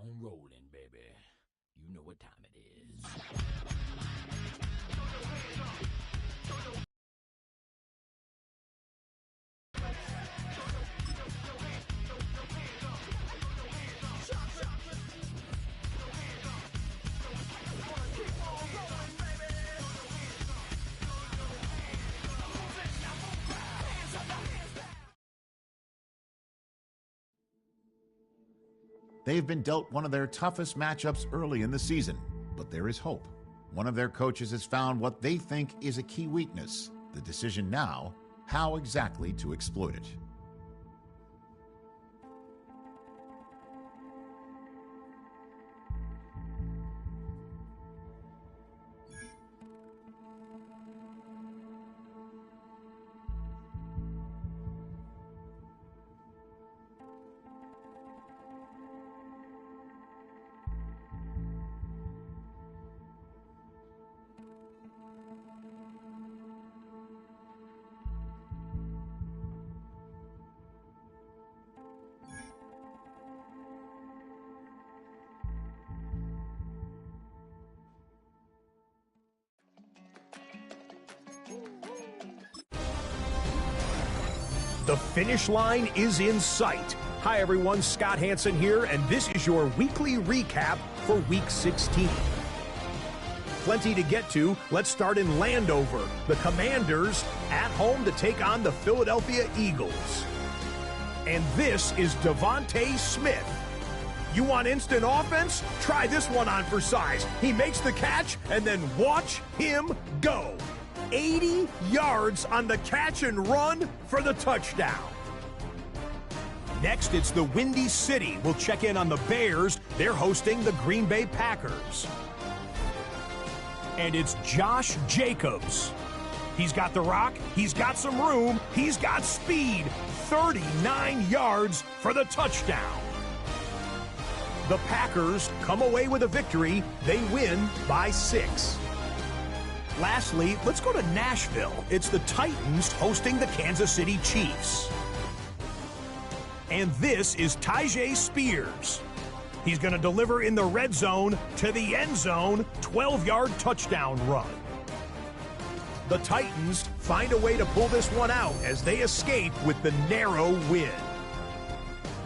on rolling, baby. You know what time it is. They've been dealt one of their toughest matchups early in the season, but there is hope. One of their coaches has found what they think is a key weakness. The decision now, how exactly to exploit it. The finish line is in sight. Hi everyone, Scott Hansen here, and this is your weekly recap for Week 16. Plenty to get to. Let's start in Landover. The Commanders at home to take on the Philadelphia Eagles. And this is Devontae Smith. You want instant offense? Try this one on for size. He makes the catch, and then watch him go. 80 yards on the catch and run for the touchdown. Next, it's the Windy City. We'll check in on the Bears. They're hosting the Green Bay Packers. And it's Josh Jacobs. He's got the rock, he's got some room, he's got speed. 39 yards for the touchdown. The Packers come away with a victory. They win by 6. Lastly, let's go to Nashville. It's the Titans hosting the Kansas City Chiefs. And this is Tyjae Spears. He's going to deliver in the red zone to the end zone, 12-yard touchdown run. The Titans find a way to pull this one out as they escape with the narrow win.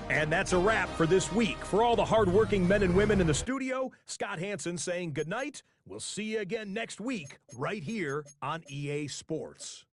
And that's a wrap for this week. For all the hardworking men and women in the studio, Scott Hansen saying goodnight. We'll see you again next week right here on EA Sports.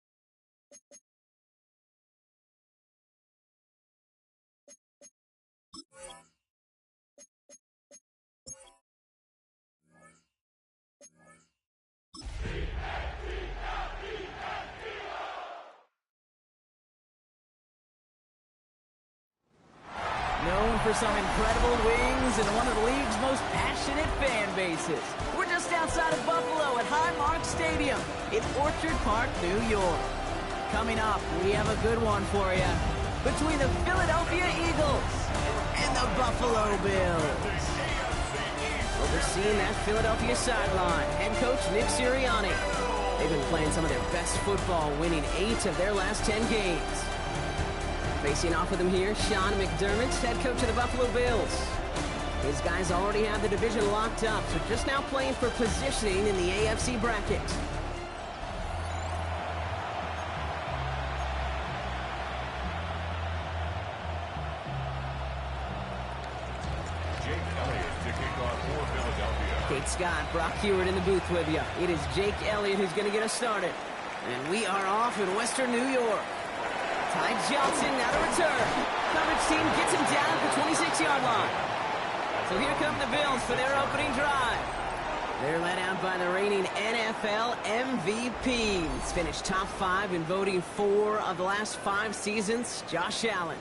Known for some incredible wings and one of the league's most passionate fan bases. We're just outside of Buffalo at Highmark Stadium in Orchard Park, New York. Coming up, we have a good one for you between the Philadelphia Eagles and the Buffalo Bills. Overseeing that Philadelphia sideline, head coach Nick Sirianni. They've been playing some of their best football, winning 8 of their last 10 games. Facing off with him here, Sean McDermott, head coach of the Buffalo Bills. His guys already have the division locked up, so just now playing for positioning in the AFC bracket. Jake Elliott to kick off for Philadelphia. Kate Scott, Brock Hewitt in the booth with you. It is Jake Elliott who's going to get us started. And we are off in Western New York. Ty Johnson now to return. Coverage team gets him down at the 26-yard line. So here come the Bills for their opening drive. They're led out by the reigning NFL MVPs. Finished top 5 in voting 4 of the last 5 seasons, Josh Allen.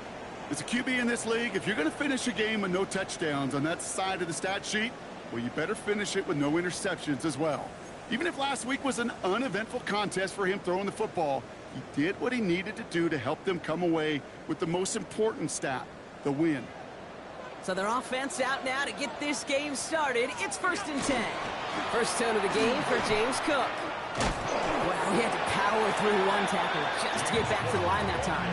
As a QB in this league, if you're going to finish a game with no touchdowns on that side of the stat sheet, well, you better finish it with no interceptions as well. Even if last week was an uneventful contest for him throwing the football, he did what he needed to do to help them come away with the most important stat, the win. So their offense out now to get this game started. It's 1st and 10. First tone of the game for James Cook. Well, he had to power through one tackle just to get back to the line that time.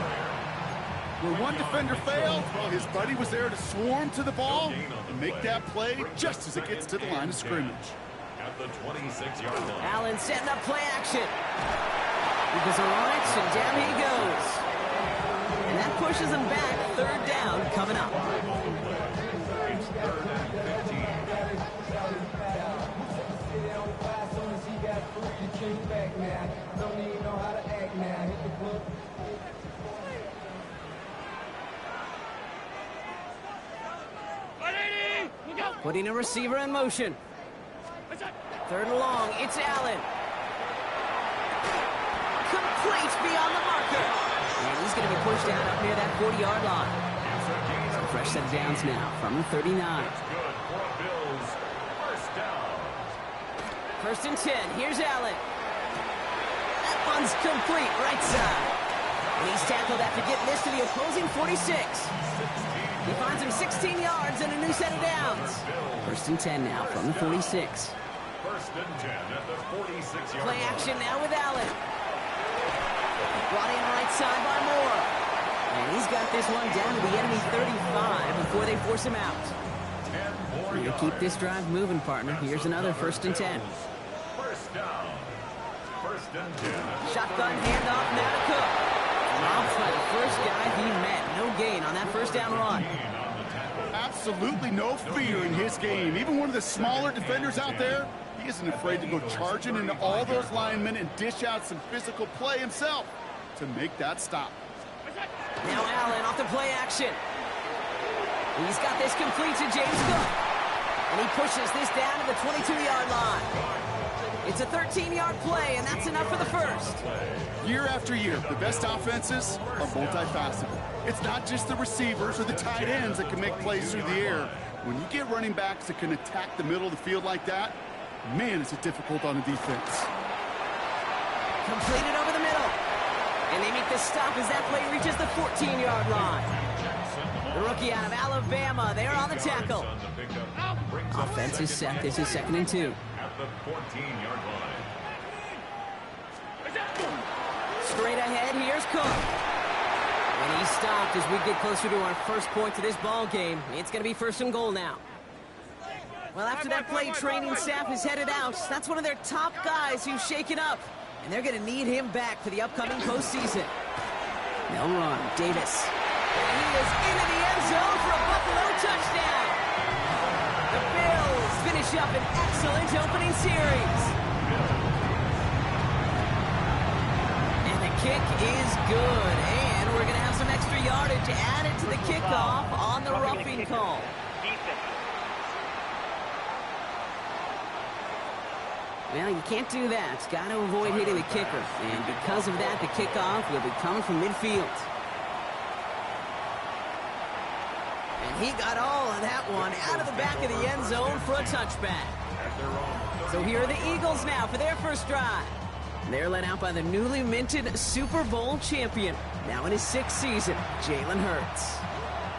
Where one defender failed, well, his buddy was there to swarm to the ball and make that play just as it gets to the line of scrimmage. At the 26-yard line. Allen setting up play action. He goes right, and down he goes. And that pushes him back. Third down coming up. It's 3rd and 15. Putting a receiver in motion. 3rd and long. It's Allen. Complete beyond the marker. And he's going to be pushed out up near that 40-yard line. So fresh set of downs now from the 39. Good for Bills. First down. 1st and 10. Here's Allen. That one's complete right side. And he's tackled after getting this to the opposing 46. He finds him 16 yards and a new set of downs. 1st and 10 now from the 46. 1st and 10 at the 46-yard Play line. action now with Allen. Brought in right side by Moore. And he's got this one down to the enemy 35 before they force him out. 10 more To yards. keep this drive moving, partner. Here's another 1st and 10. First down. 1st and 10. Shotgun handoff now to Cook. Off by the first guy he met. No gain on that 1st down run. Absolutely no fear in his game. Even one of the smaller defenders out there, he isn't afraid to go charging into all those linemen and dish out some physical play himself to make that stop. Now Allen off the play action. He's got this complete to James Cook. And he pushes this down to the 22-yard line. It's a 13-yard play, and that's enough for the 1st. Year after year, the best offenses are multifaceted. It's not just the receivers or the tight ends that can make plays through the air. When you get running backs that can attack the middle of the field like that, man, is it difficult on a defense. Completed over the middle. And they make the stop as that play reaches the 14-yard line. The rookie out of Alabama, they're on the tackle. Offense is set. This is 2nd and 2. At the 14-yard line. Straight ahead, here's Cook. And he stopped as we get closer to our first point to this ball game. It's going to be 1st and goal now. Well, after that play, training staff is headed out. That's one of their top guys who's shaken up. And they're going to need him back for the upcoming postseason. They'll run. Davis. And he is into the end zone for a Buffalo touchdown. The Bills finish up an excellent opening series. And the kick is good. And we're going to have some extra yardage added to the kickoff on the roughing call. Well, you can't do that. Got to avoid hitting the kicker. And because of that, the kickoff will be coming from midfield. And he got all of that one out of the back of the end zone for a touchback. So here are the Eagles now for their first drive. They're led out by the newly minted Super Bowl champion, now in his 6th season, Jalen Hurts.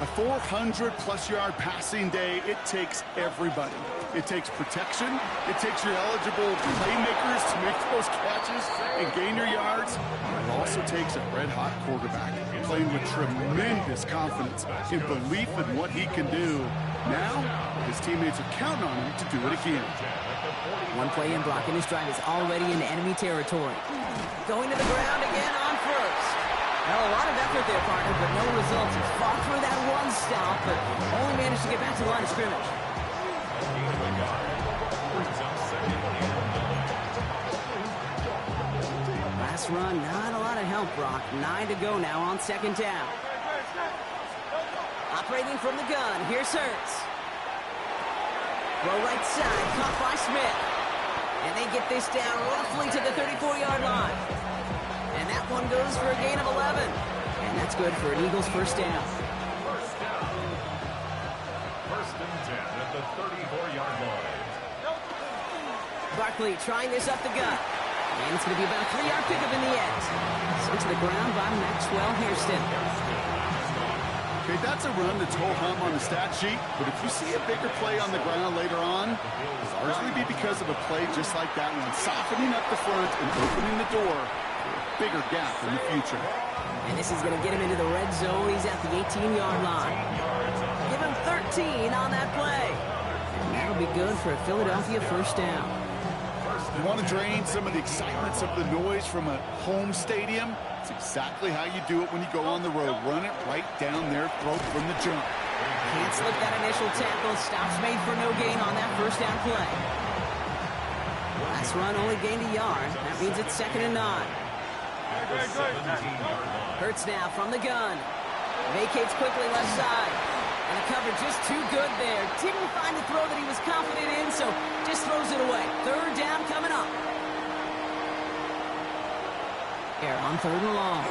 A 400-plus yard passing day, it takes everybody. It takes protection. It takes your eligible playmakers to make those catches and gain your yards. It also takes a red-hot quarterback playing with tremendous confidence and belief in what he can do. Now, his teammates are counting on him to do it again. One play in blocking this drive is already in enemy territory. Going to the ground again on 1st. Well, a lot of effort there, partner, but no results. He fought through that one stop, but only managed to get back to the line of scrimmage. Last run, not a lot of help, Brock. 9 to go now on 2nd down. Operating from the gun, here's Hurts. Throw right side, caught by Smith. And they get this down roughly to the 34-yard line. And that one goes for a gain of 11. And that's good for an Eagles first down. First down. 1st and 10 at the 34-yard line. Barkley trying this up the gut. And it's going to be about a 3-yard pickup in the end. Sent to the ground by Maxwell Hairston. Okay, that's a run that's ho-hum on the stat sheet, but if you see a bigger play on the ground later on, it'll largely be because of a play just like that one, softening up the front and opening the door for a bigger gap in the future. And this is going to get him into the red zone. He's at the 18-yard line. Give him 13 on that play. And that'll be good for a Philadelphia first down. You want to drain some of the excitement, some of the noise from a home stadium? It's exactly how you do it when you go on the road. Run it right down their throat from the jump. Can't slip that initial tackle. Stops made for no gain on that first down play. Last run only gained a yard. That means it's 2nd and 9. Hurts now from the gun. Vacates quickly left side. And the cover just too good there. Didn't find a throw that he was confident in, so just throws it away. 3rd down coming up. Here on 3rd and long.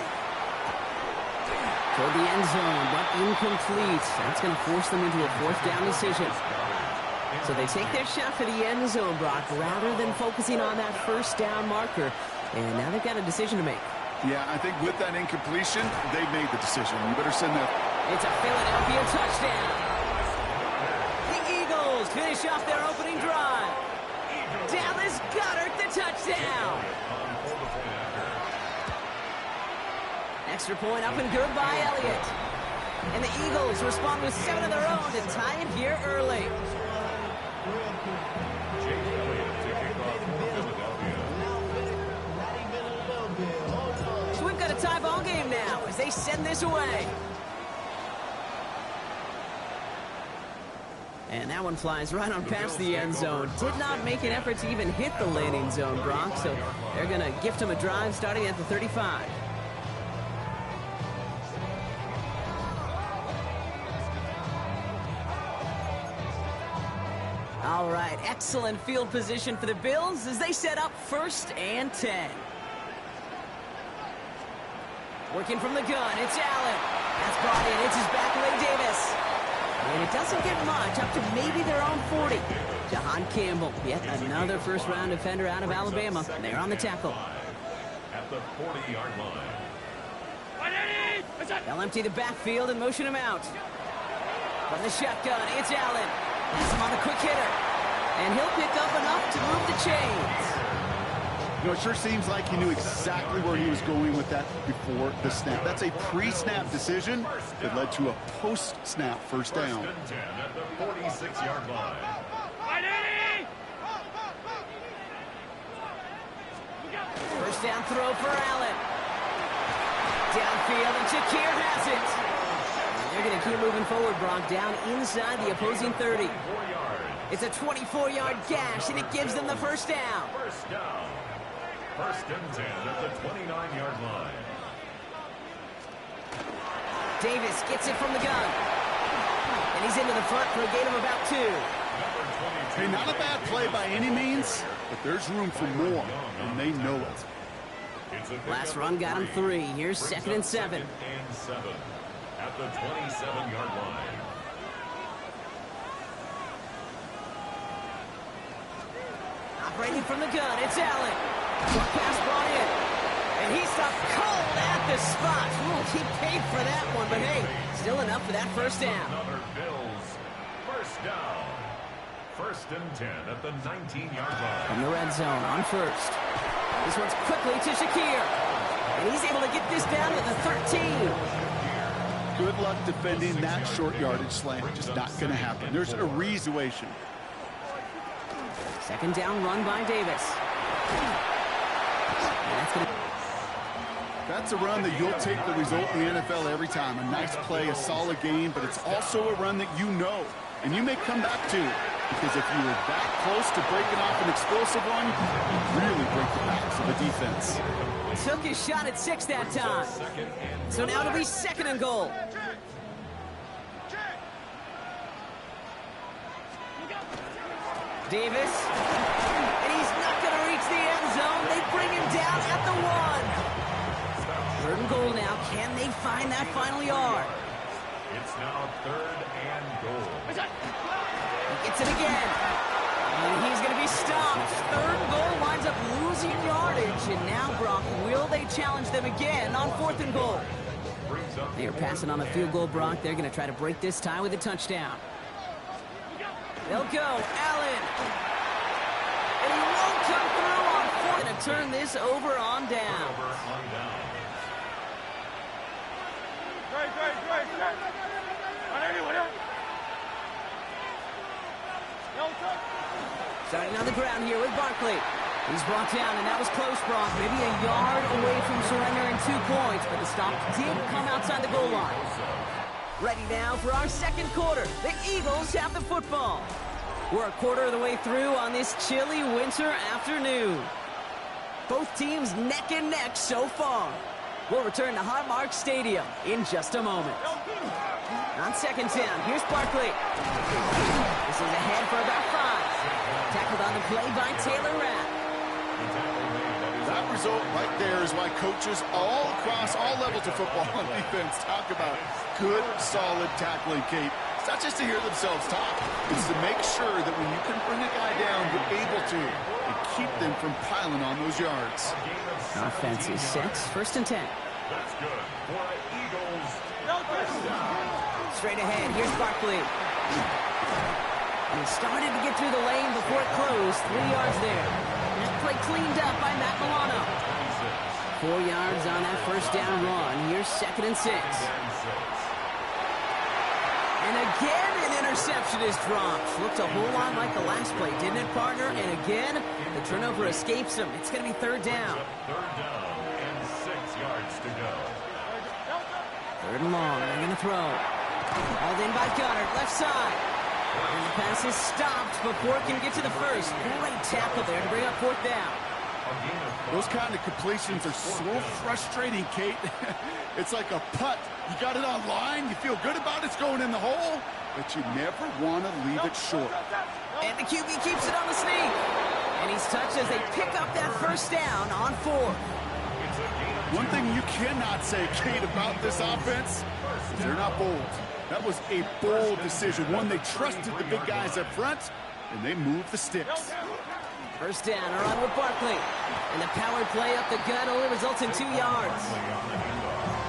Toward the end zone, but incomplete. That's going to force them into a 4th down decision. So they take their shot for the end zone, Brock, rather than focusing on that first down marker. And now they've got a decision to make. Yeah, I think with that incompletion, they made the decision. You better send that. It's a Philadelphia touchdown. The Eagles finish off their opening drive. Dallas Goedert, the touchdown. Extra point up and good by Elliott. And the Eagles respond with 7 of their own to tie it here early. So we've got a tie ball game now as they send this away. And that one flies right on past the end zone. Did not make an effort to even hit the landing zone, Brock. So they're going to gift him a drive starting at the 35. All right, excellent field position for the Bills as they set up 1st and 10. Working from the gun, it's Allen. That's brought in, it's his back leg, Davis. And it doesn't get much, up to maybe their own 40. Jahan Campbell, yet another first-round defender out of Alabama. They're on the tackle. At the 40-yard line. They'll empty the backfield and motion him out. From the shotgun, it's Allen. That's him on the quick hitter. And he'll pick up enough to move the chains. You know, it sure seems like he knew exactly where he was going with that before the snap. That's a pre-snap decision that led to a post-snap first down. 1st and 10 at the 46-yard line. First down throw for Allen. Downfield, and Shakir has it. And they're going to keep moving forward, Brock, down inside the opposing 30. It's a 24-yard gash, and it gives them the first down. First down. 1st and 10 at the 29-yard line. Davis gets it from the gun. And he's into the front for a gain of about 2. Hey, not a bad play by any means, but there's room for more, and they know it. Last run got him 3. Here's 2nd and 7. 2nd and 7 at the 27-yard line. Operating from the gun, it's Allen. Short pass brought in. And he stopped cold at the spot. Ooh, he paid for that one, but hey, still enough for that first down. Another Bills first down. 1st and 10 at the 19-yard line. From the red zone on 1st. This one's quickly to Shakir. And he's able to get this down to the 13. Good luck defending that short yardage slant. Just not going to happen. There's a reason. 2nd down run by Davis. That's a run that you'll take the result in the NFL every time. A nice play, a solid game, but it's also a run that you know, and you may come back to. Because if you were that close to breaking off an explosive one, you really break the backs of the defense. Took his shot at 6 that time. So now it'll be 2nd and goal. Davis. And he's not going to reach the end zone. They bring him down at the 1. 3rd and goal now. Can they find that final yard? It's now 3rd and goal. He gets it again. And he's going to be stopped. 3rd goal winds up losing yardage. And now, Brock, will they challenge them again on 4th and goal? They are passing on the field goal, Brock. They're going to try to break this tie with a touchdown. They'll go. Allen. And he won't come through on 4th. Going to turn this over on down. Starting on the ground here with Barkley. He's brought down, and that was close, Brock. Maybe a yard away from surrendering 2 points, but the stop did come outside the goal line. Ready now for our second quarter. The Eagles have the football. We're a quarter of the way through on this chilly winter afternoon. Both teams neck and neck so far. We'll return to Highmark Stadium in just a moment. On second down, here's Barkley. This is ahead for about 5. Tackled on the play by Taylor Rapp. That result right there is why coaches all across all levels of football and defense talk about good, solid tackling, Kate. It's not just to hear themselves talk. It's to make sure that when you can bring a guy down, you're able to and keep them from piling on those yards. Offense is set. First and 10. That's good for the Eagles. Straight ahead, here's Barkley. And he started to get through the lane before it closed. 3 yards there. That play cleaned up by Matt Milano. 4 yards on that first down run. Here's second and 6. And again, an interception is dropped. Looked a whole lot like the last play, didn't it, partner? And again, the turnover escapes him. It's going to be third down. Third down and 6 yards to go. Third and long. They're going to throw. Hauled in by Goddard, left side. And the pass is stopped before it can get to the first. Great tackle there to bring up fourth down. Those kind of completions are so frustrating, Kate. It's like a putt. You got it on line, you feel good about it's going in the hole, but you never want to leave it short. And the QB keeps it on the sneak. And he's touched as they pick up that first down on 4. One thing you cannot say, Kate, about this offense is they're not bold. That was a bold decision, one they trusted the big guys up front, and they moved the sticks. First down, a run with Barkley. And the power play up the gut only results in 2 yards.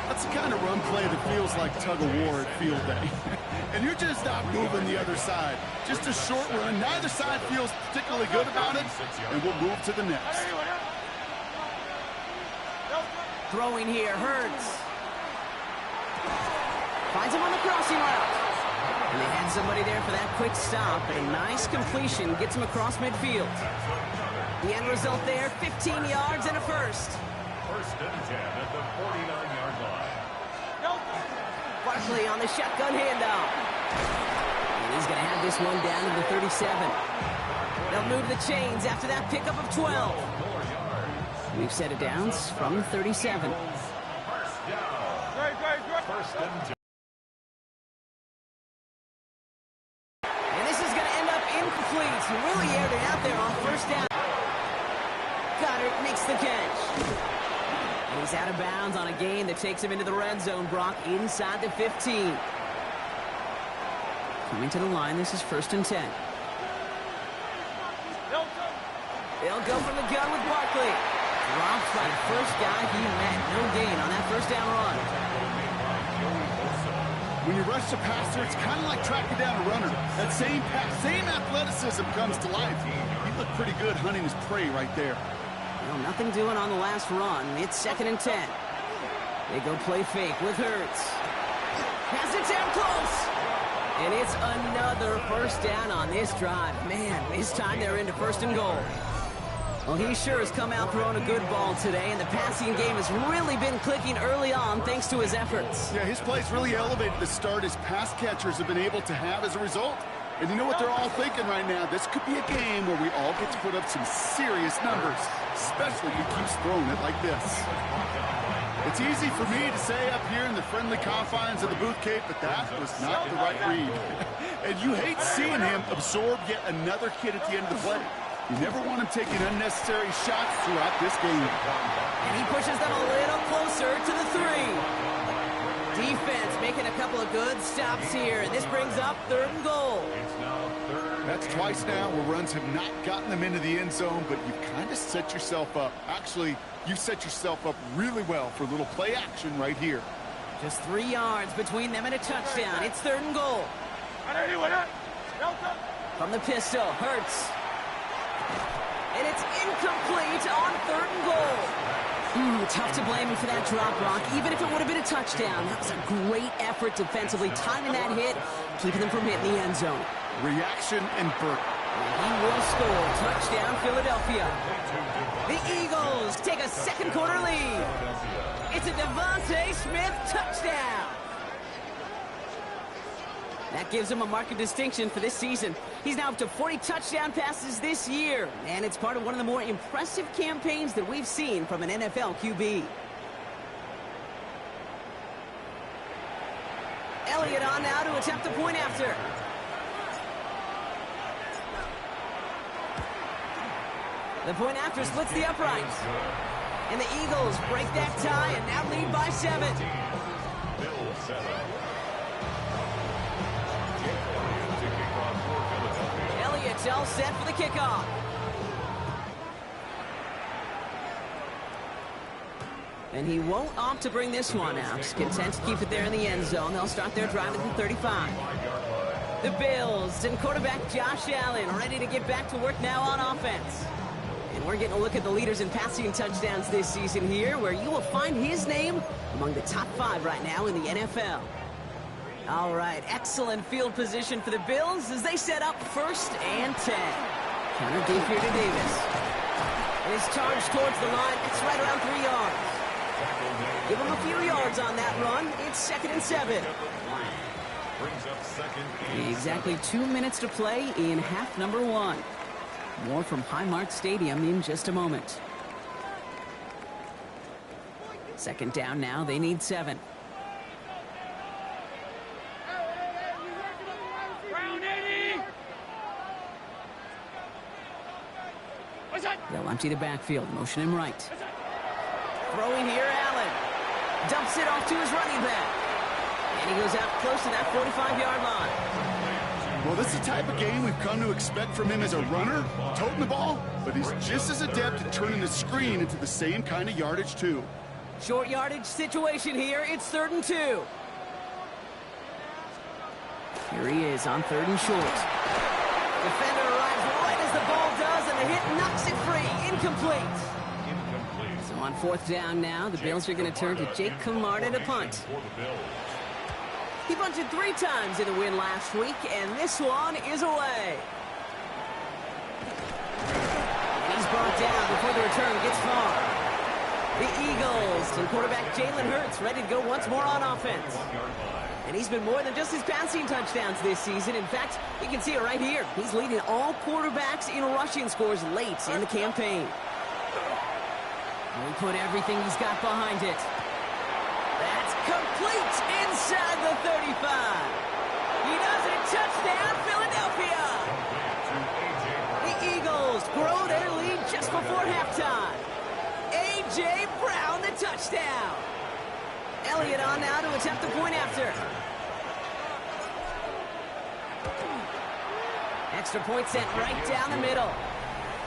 That's the kind of run play that feels like tug-of-war at field day. And you're just not moving the other side. Just a short run. Neither side feels particularly good about it, and we'll move to the next. Throwing here, Hurts. Finds him on the crossing route. And they had somebody there for that quick stop, but a nice completion gets him across midfield. The end result there, 15 yards and a first. First and 10 at the 49-yard line. Barkley on the shotgun handoff. And he's going to have this one down to the 37. They'll move the chains after that pickup of 12. We've set it downs from the 37. First down. First and 10. Really aired it out there on first down. Goddard makes the catch. And he's out of bounds on a gain that takes him into the red zone, Brock, inside the 15. Coming to the line, this is first and 10. They'll go from the gun with Barkley. Dropped by the first guy he met. No gain on that first down run. When you rush the passer, it's kind of like tracking down a runner. That same pass, same athleticism comes to life. He looked pretty good hunting his prey right there. Well, nothing doing on the last run. It's second and 10. They go play fake with Hurts. Has it down close. And it's another first down on this drive. Man, this time they're into first and goal. Well, he sure has come out throwing a good ball today, and the passing game has really been clicking early on thanks to his efforts. Yeah, his play's really elevated the start his pass catchers have been able to have as a result. And you know what they're all thinking right now? This could be a game where we all get to put up some serious numbers, especially if he keeps throwing it like this. It's easy for me to say up here in the friendly confines of the booth, Kate, but that was not the right read. And you hate seeing him absorb yet another kid at the end of the play. You never want him taking unnecessary shots throughout this game. And he pushes them a little closer to the 3. Defense making a couple of good stops here, and this brings up third and goal. That's twice now where runs have not gotten them into the end zone, but you've kind of set yourself up. Actually, you set yourself up really well for a little play action right here. Just 3 yards between them and a touchdown. It's third and goal. From the pistol, Hurts. And it's incomplete on third and goal. Tough to blame him for that drop, Brock, even if it would have been a touchdown. That was a great effort defensively, timing that hit, keeping them from hitting the end zone. Reaction and burst. He will score. Touchdown, Philadelphia. The Eagles take a second quarter lead. It's a Devontae Smith touchdown. That gives him a mark of distinction for this season. He's now up to 40 touchdown passes this year, and it's part of one of the more impressive campaigns that we've seen from an NFL QB. Elliott on now to attempt the point after. The point after splits the uprights. And the Eagles break that tie and now lead by 7. Elliott's all set for the kickoff. And he won't opt to bring this one out. He's content to keep it there in the end zone. They'll start their drive at the 35. The Bills and quarterback Josh Allen ready to get back to work now on offense. And we're getting a look at the leaders in passing touchdowns this season here, where you will find his name among the top 5 right now in the NFL. All right, excellent field position for the Bills as they set up 1st and 10. Counter deep here to Davis. And his charge towards the line, it's right around 3 yards. Give him a few yards on that run. It's 2nd and 7. Exactly 2 minutes to play in half number 1. More from Highmark Stadium in just a moment. 2nd down now. They need 7. They'll empty the backfield. Motion him right. Throwing here, Allen. Dumps it off to his running back. And he goes out close to that 45-yard line. Well, this is the type of game we've come to expect from him as a runner, toting the ball, but he's just as adept at turning the screen into the same kind of yardage, too. Short yardage situation here. It's 3rd and 2. Here he is on 3rd and short. Defender arrives right as the ball does, and the hit knocks it free. Incomplete. So on 4th down now, the Bills are going to turn to Jake Camarda to punt. He punted 3 times in the win last week, and this one is away. And he's brought down before the return gets far. The Eagles and quarterback Jalen Hurts ready to go once more on offense. And he's been more than just his passing touchdowns this season. In fact, you can see it right here. He's leading all quarterbacks in rushing scores late in the campaign. And we put everything he's got behind it. That's complete inside the 35. He does it. Touchdown, Philadelphia. The Eagles grow their lead just before halftime. A.J. Brown, the touchdown. Elliott on now to attempt the point after. Extra point sent right down the middle.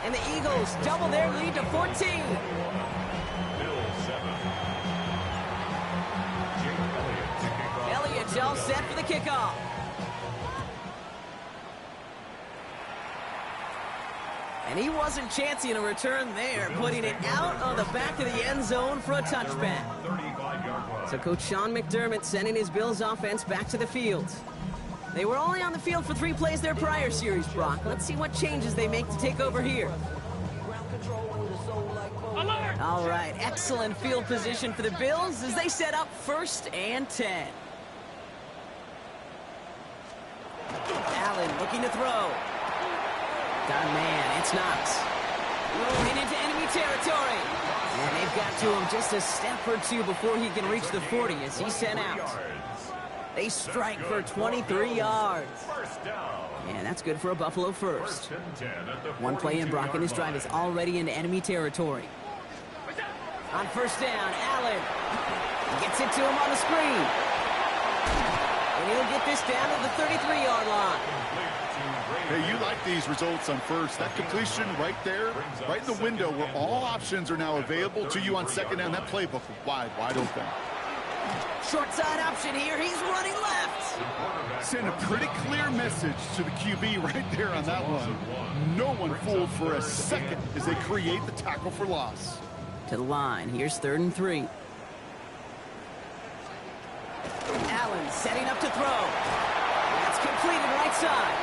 And the Eagles double their lead to 14. Elliott's all set for the kickoff. And he wasn't chancing a return there, putting it out of the back of the end zone for a touchback. So Coach Sean McDermott sending his Bills offense back to the field. They were only on the field for 3 plays their prior series, Brock. Let's see what changes they make to take over here. All right, excellent field position for the Bills as they set up 1st and 10. Allen looking to throw. Got a man, it's Knox. Rolling into enemy territory. And they've got to him just a step or 2 before he can reach the 40 as he's sent out. They strike for 23 yards. And that's good for a Buffalo first. 1 play in, Brock, and his drive is already into enemy territory. On 1st down, Allen gets it to him on the screen. And he'll get this down to the 33-yard line. Hey, you like these results on 1st. That completion right there, right in the window where all options are now available to you on 2nd down. That playbook wide open. Short side option here. He's running left. Send a pretty clear message to the QB right there on that one. No one fooled for a second as they create the tackle for loss. to the line. Here's 3rd and 3. Allen setting up to throw. That's completed right side.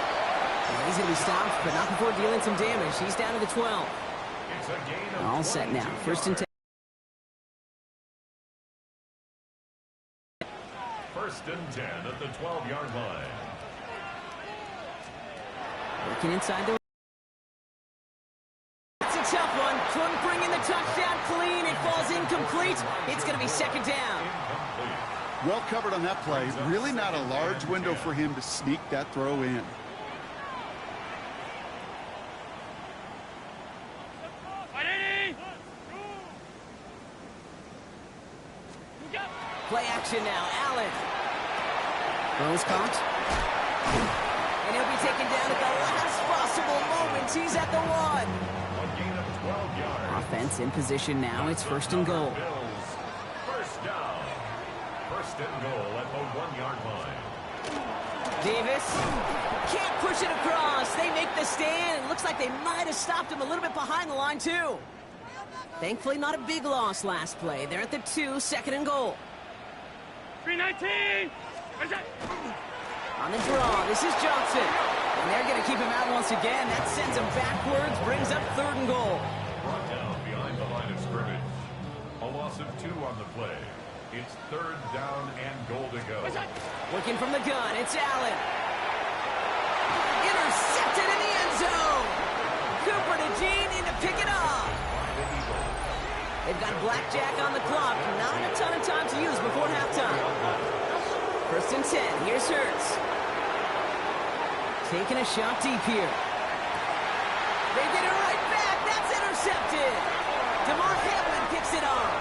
Well, he's going to be stopped, but not before dealing some damage. He's down to the 12. It's a gain of All set now. 1st and 10. 1st and 10 at the 12-yard line. Working inside the... It's a tough one. Couldn't bring in the touchdown clean. It falls incomplete. It's going to be 2nd down. Well covered on that play. Really not a large window for him to sneak that throw in. Play action now. Allen. Throws caught. And he'll be taken down at the last possible moment. He's at the 1. A gain of 12 yards. Offense in position now. It's 1st and goal. Bills. 1st down. 1st and goal at the 1-yard line. Davis can't push it across. They make the stand. It looks like they might have stopped him a little bit behind the line, too. Thankfully, not a big loss last play. They're at the 2, 2nd and goal. 319! On the draw, this is Johnson. And they're going to keep him out once again. That sends him backwards, brings up 3rd and goal. Brought down behind the line of scrimmage. A loss of 2 on the play. It's 3rd down and goal to go. Working from the gun, it's Allen. Intercepted in the end zone. Cooper to Jean in to pick it up. They've got blackjack on the clock. Not a ton of time to use before halftime. 1st and 10. Here's Hurts. Taking a shot deep here. They get it right back. That's intercepted. DeMar Hamlin picks it off.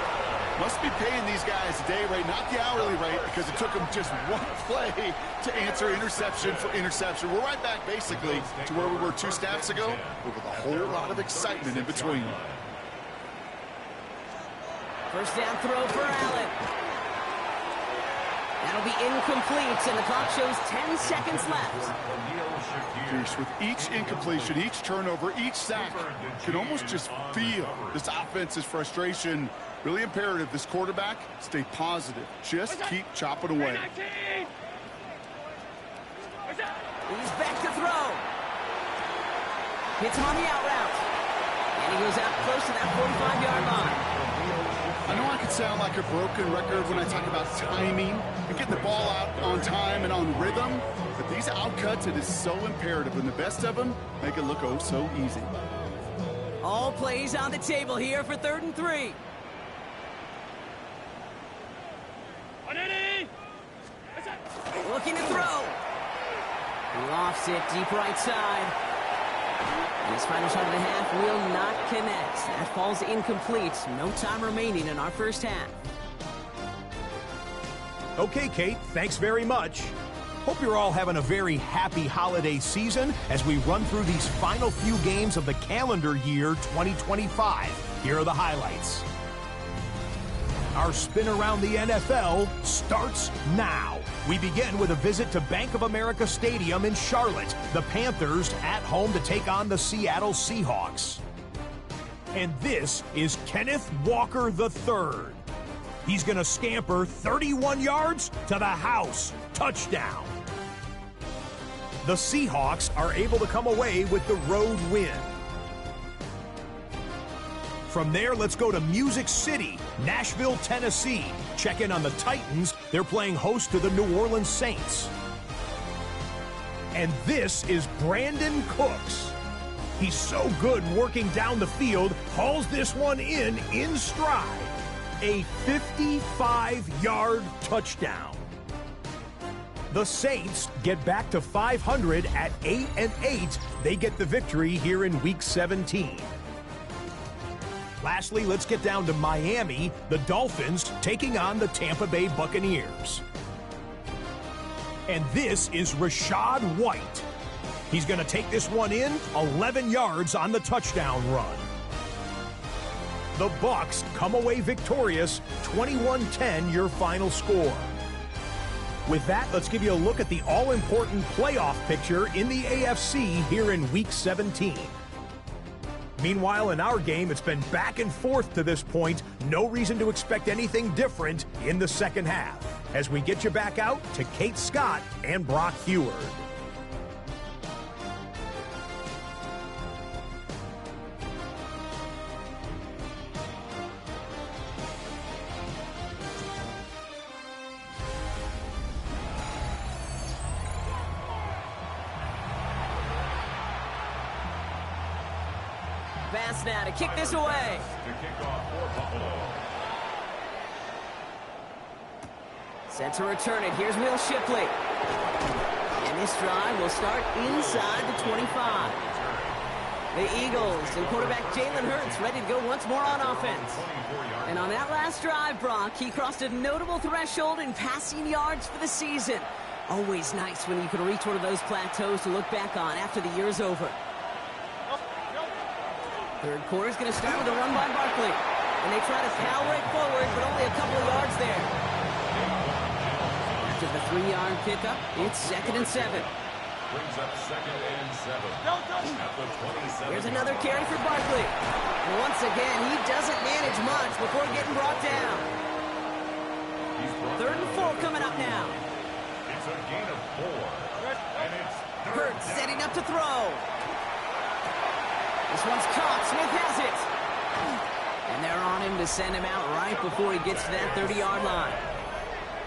Must be paying these guys a day rate, not the hourly rate, because it took them just one play to answer interception for interception. We're right back, basically, to where we were 2 snaps ago, with a whole lot of excitement in between. 1st down throw for Allen. That'll be incomplete, and the clock shows 10 seconds left. Pierce, with each incompletion, each turnover, each sack, you can almost just feel this offense's frustration. Really imperative, this quarterback, stay positive. Just keep chopping away. He's back to throw. Hits him on the out route. And he goes out close to that 45-yard line. I know I could sound like a broken record when I talk about timing and getting the ball out on time and on rhythm, but these outcuts, it is so imperative, and the best of them make it look oh so easy. All plays on the table here for 3rd and 3. Looking to throw. He lofts it deep right side. And his final shot of the half will not connect. That falls incomplete. No time remaining in our 1st half. Okay, Kate, thanks very much. Hope you're all having a very happy holiday season as we run through these final few games of the calendar year 2025. Here are the highlights. Our spin around the NFL starts now. We begin with a visit to Bank of America Stadium in Charlotte. The Panthers at home to take on the Seattle Seahawks. And this is Kenneth Walker III. He's going to scamper 31 yards to the house. Touchdown. The Seahawks are able to come away with the road win. From there, let's go to Music City, Nashville, Tennessee. Check in on the Titans. They're playing host to the New Orleans Saints. And this is Brandon Cooks. He's so good working down the field, hauls this one in stride. A 55-yard touchdown. The Saints get back to 500 at 8-8. They get the victory here in Week 17. Lastly, let's get down to Miami, the Dolphins taking on the Tampa Bay Buccaneers. And this is Rachaad White. He's going to take this one in, 11 yards on the touchdown run. The Bucs come away victorious, 21-10 your final score. With that, let's give you a look at the all-important playoff picture in the AFC here in Week 17. Meanwhile, in our game, it's been back and forth to this point. No reason to expect anything different in the second half. As we get you back out to Kate Scott and Brock Huard. Pass now to kick this away. To kick off for Buffalo. Set to return it. Here's Will Shipley. And this drive will start inside the 25. The Eagles and quarterback Jalen Hurts ready to go once more on offense. And on that last drive, Brock, he crossed a notable threshold in passing yards for the season. Always nice when you can reach one of those plateaus to look back on after the year's over. Third quarter's going to start with a run by Barkley. And they try to power it forward, but only a couple of yards there. After the 3-yard pickup, it's 2nd and 7. Brings up 2nd and 7. At the 27. Here's another carry for Barkley. And once again, he doesn't manage much before getting brought down. 3rd and 4 coming up now. It's a gain of 4. And it's Hurts setting up to throw. This one's caught. Smith has it. And they're on him to send him out right before he gets to that 30-yard line.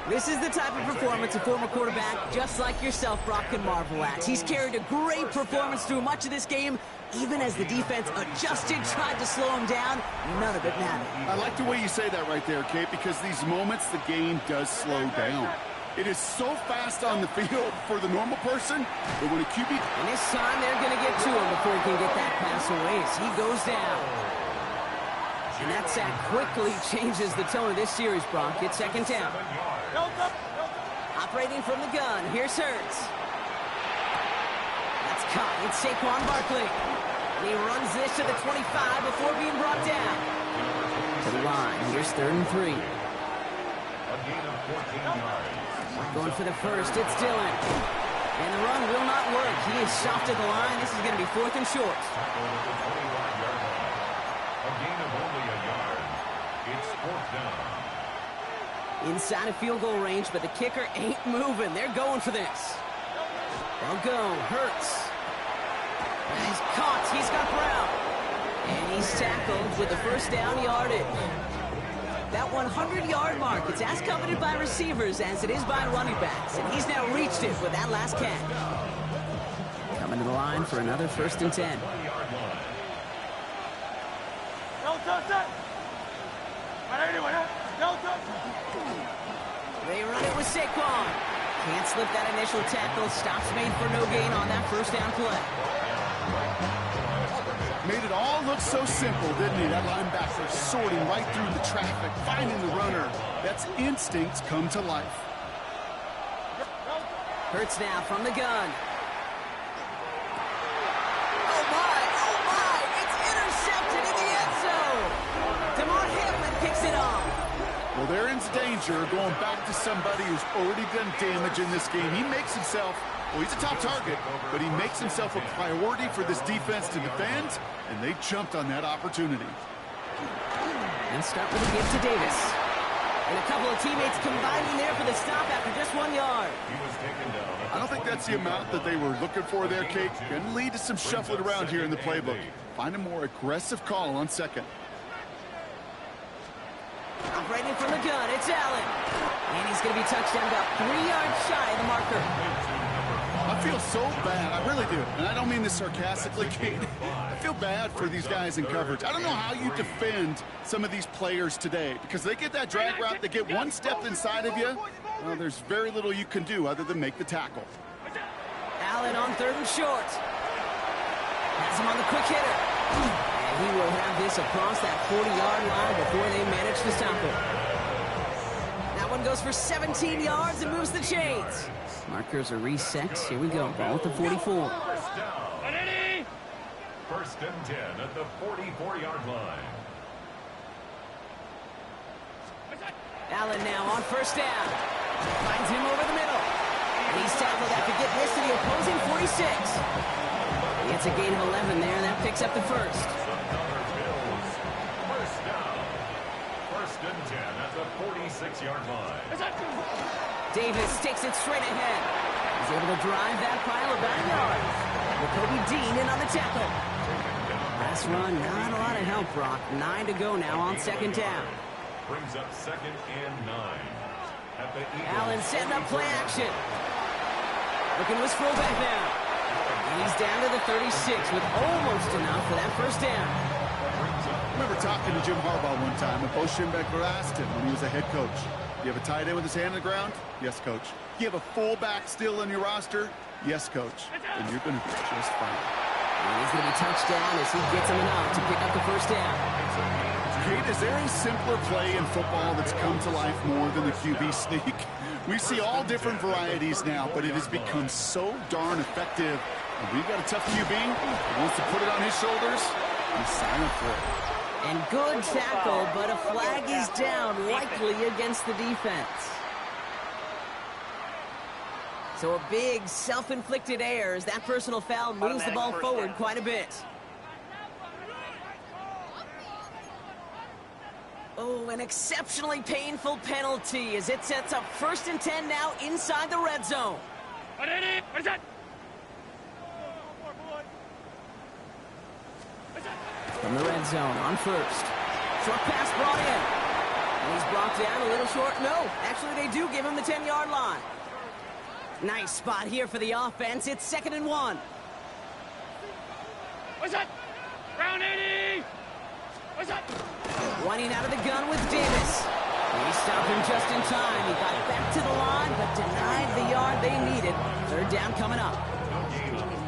This is the type of performance a former quarterback just like yourself, Brock, can marvel at. He's carried a great performance through much of this game, even as the defense adjusted, tried to slow him down. None of it mattered. I like the way you say that right there, Kate, because these moments the game does slow down. It is so fast on the field for the normal person, but when a QB... And this time they're going to get to him before he can get that pass away as he goes down. And that sack quickly changes the tone of this series, Brock. It's 2nd down. Operating from the gun, here's Hurts. That's caught. It's Saquon Barkley. And he runs this to the 25 before being brought down. To the line, here's 3rd and 3. a gain of 14 yards. Going for the first, it's Dillon. And the run will not work. He is soft at the line. This is going to be 4th and short. Tackled at the 21-yard line. A gain of only a yard. It's 4th down. Inside of field goal range, but the kicker ain't moving. They're going for this. They'll go. Hurts. And he's caught. He's got Brown. And he's tackled with the first down yardage. That 100-yard mark, it's as coveted by receivers as it is by running backs. And he's now reached it with that last catch. Coming to the line for another 1st and 10. They run it with Saquon. Can't slip that initial tackle. Stops made for no gain on that first down play. Made it all look so simple, didn't he? That linebacker sorting right through the traffic, finding the runner. That's instincts come to life. Hurts now from the gun. Oh my, it's intercepted in the end zone. DeMar Hamlin picks it off. Well, they're in danger going back to somebody who's already done damage in this game. He makes himself, well, he's a top target, but he makes himself a priority for this defense to defend, and they jumped on that opportunity. And start with a give to Davis. And a couple of teammates combining there for the stop after just 1 yard. I don't think that's the amount that they were looking for there, Kate. Going to lead to some shuffling around here in the playbook. Find a more aggressive call on 2nd. Operating from the gun, it's Allen. And he's going to be touched down about 3 yards shy of the marker. I feel so bad. I really do. And I don't mean this sarcastically, Kate. I feel bad for these guys in coverage. I don't know how you defend some of these players today because they get that drag route, they get one step inside of you. Well, there's very little you can do other than make the tackle. Allen on 3rd and short. Has him on the quick hitter. And he will have this across that 40-yard line before they manage to stop him. That one goes for 17 yards and moves the chains. Markers are reset. Here we go. Ball at the 44. 1st and 10 at the 44-yard line. Allen now on 1st down. Finds him over the middle. And he's tackled after getting this to the opposing 46. It's a gain of 11 there, and that picks up the first. Another Bills. First down. First and 10 at the 46-yard line. Davis takes it straight ahead. He's able to drive that pile about a yard. Kobe Dean in on the tackle. Last run, not a lot of help, Brock. 9 to go now on second down. Brings up second and 9. At the Allen setting up play action. Looking to his fullback now. And he's down to the 36 with almost enough for that first down. I remember talking to Jim Harbaugh one time, and Bo Schembechler asked him when he was a head coach, "Do you have a tight end with his hand on the ground?" "Yes, coach." "Do you have a fullback still in your roster?" "Yes, coach." "And you're going to be just fine." And he's going to be touchdown as he gets him enough to pick up the first down. Kate, is there a simpler play in football that's come to life more than the QB sneak? We see all different varieties now, but it has become so darn effective. And we've got a tough QB who wants to put it on his shoulders and sign up for it. And good tackle, but a flag is down, likely against the defense. So a big self-inflicted error as that personal foul moves the ball forward quite a bit. Oh, an exceptionally painful penalty as it sets up first and 10 now inside the red zone. From the red zone on first. Short pass brought in. And he's brought down a little short. No, actually they do give him the 10-yard line. Nice spot here for the offense. It's second and 1. What's that? Round 80! What's that? Running out of the gun with Davis. He stopped him just in time. He got back to the line, but denied the yard they needed. Third down coming up.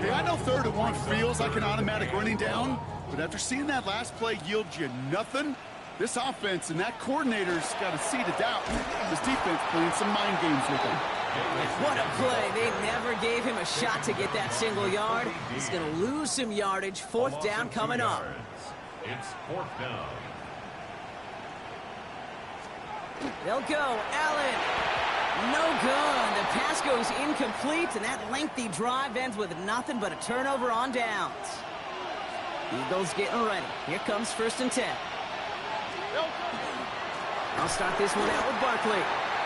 Hey, I know 3rd and 1 feels like an automatic running down, but after seeing that last play yield you nothing, this offense and that coordinator's got a seed of doubt. This defense playing some mind games with him. What a play. They never gave him a shot to get that single yard. He's going to lose some yardage. Fourth down coming up. It's 4th down. They'll go. Allen. No good. The pass goes incomplete, and that lengthy drive ends with nothing but a turnover on downs. Eagles getting ready. Here comes first and 10. I'll start this one out with Barkley.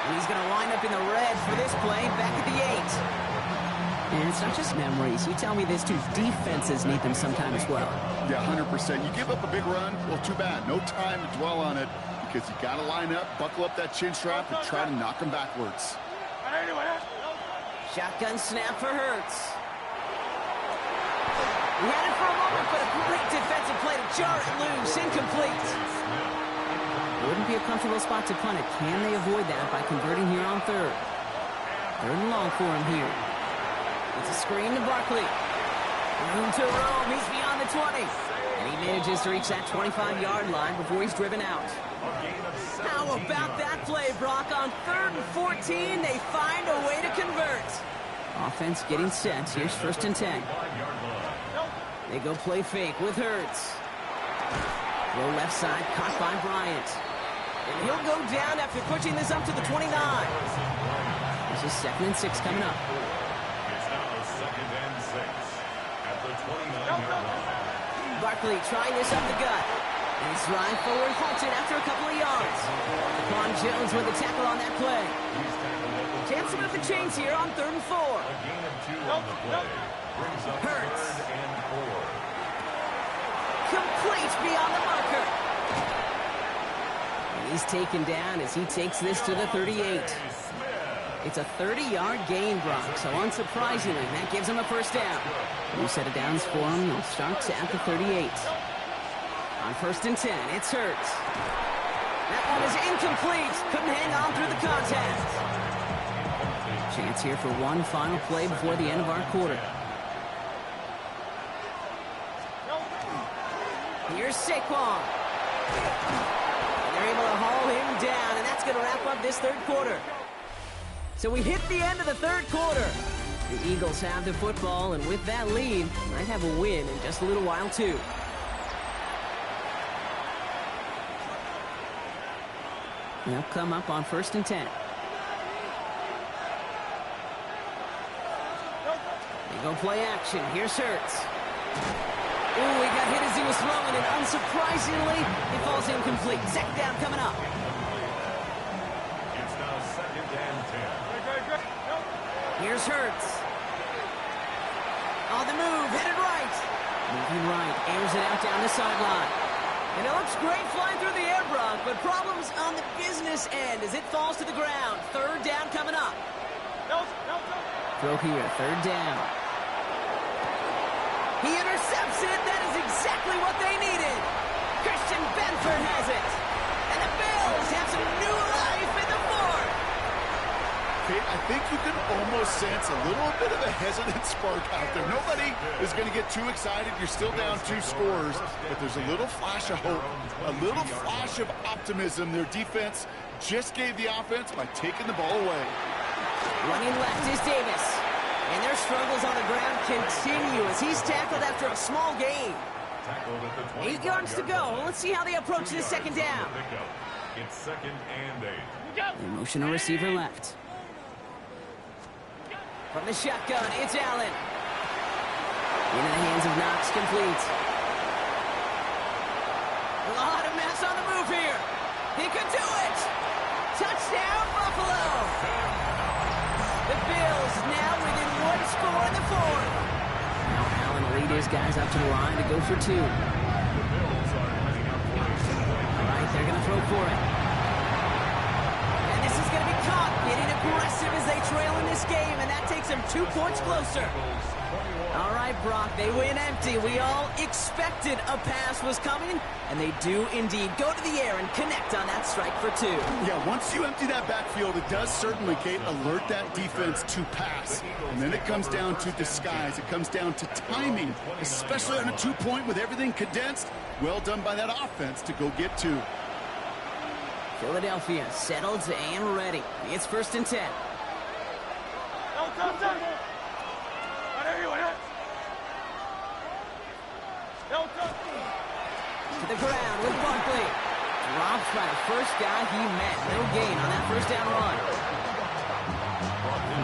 And he's going to line up in the red for this play back at the 8. And it's not just memories. You tell me this too. Defenses need them sometime as well. Yeah, 100%. You give up a big run, well, too bad. No time to dwell on it because you got to line up, buckle up that chin strap, and try to knock them backwards. Shotgun snap for Hurts. He had it for a moment, but a great defensive play to jar it loose. Incomplete. Wouldn't be a comfortable spot to punt it. Can they avoid that by converting here on 3rd? 3rd and long for him here. It's a screen to Barkley. Room to roam. He's beyond the 20. And he manages to reach that 25-yard line before he's driven out. How about that play, Brock? On 3rd and 14, they find a way to convert. Offense getting set. Here's first and 10. They go play fake with Hurts. Low left side, caught by Bryant. And he'll go down after pushing this up to the 29. This is second and 6 coming up. It's now second and 6 at the 29-yard line. Barkley trying this up the gut. And he's drive forward, halted after a couple of yards. Quan Jones with a tackle on that play. Chance to move the chains here on 3rd and 4. A gain of 2 on the play. Brings up Hurts. 3rd and 4. Complete beyond the marker. And he's taken down as he takes this to the 38. It's a 30-yard gain, Brock, so unsurprisingly, that gives him a first down. New set of downs for him. He'll start at the 38. On first and 10, it's Hurts. That one is incomplete. Couldn't hang on through the contact. Chance here for one final play before the end of our quarter. Here's Saquon. They're able to haul him down, and that's going to wrap up this 3rd quarter. So we hit the end of the 3rd quarter. The Eagles have the football, and with that lead, might have a win in just a little while, too. They'll come up on first and 10. They go play action. Here's Hurts. Ooh, he got hit as he was throwing, and unsurprisingly, it falls incomplete. Second down coming up. It's now 2nd and 10. Here's Hurts. On the move, headed right. Moving right, airs it out down the sideline. And it looks great flying through the air, Brock, but problems on the business end as it falls to the ground. Third down coming up. Throw here, third down. He intercepts it. That is exactly what they needed. Christian Benford has it. And the Bills have some new life in the fourth. Okay, I think you can almost sense a little bit of a hesitant spark out there. Nobody is going to get too excited. You're still down 2 scores, but there's a little flash of hope, a little flash of optimism. Their defense just gave the offense by taking the ball away. Running left is Davis. And their struggles on the ground continue as he's tackled after a small gain. 8 yards to go. Let's see how they approach this second down. It's 2nd and 8. They motion a receiver left. From the shotgun, it's Allen. Into the hands of Knox, complete. A lot of mass on the move here. He could do it. Touchdown, Buffalo. The Bills now within 1 score in the fourth. Now Allen will lead his guys up to the line to go for 2. All right, they're going to throw for it. And this is going to be caught, getting aggressive as they trail in this game, and that takes them 2 points closer. All right, Brock, they win empty. We all expected a pass was coming, and they do indeed go to the air and connect on that strike for 2. Yeah, once you empty that backfield, it does certainly, Kate, alert that defense to pass. And then it comes down to disguise. It comes down to timing, especially on a 2-point with everything condensed. Well done by that offense to go get 2. Philadelphia settled and ready. It's 1st and 10. To the ground with Barkley. Dropped by the first guy he met. No gain on that first down run.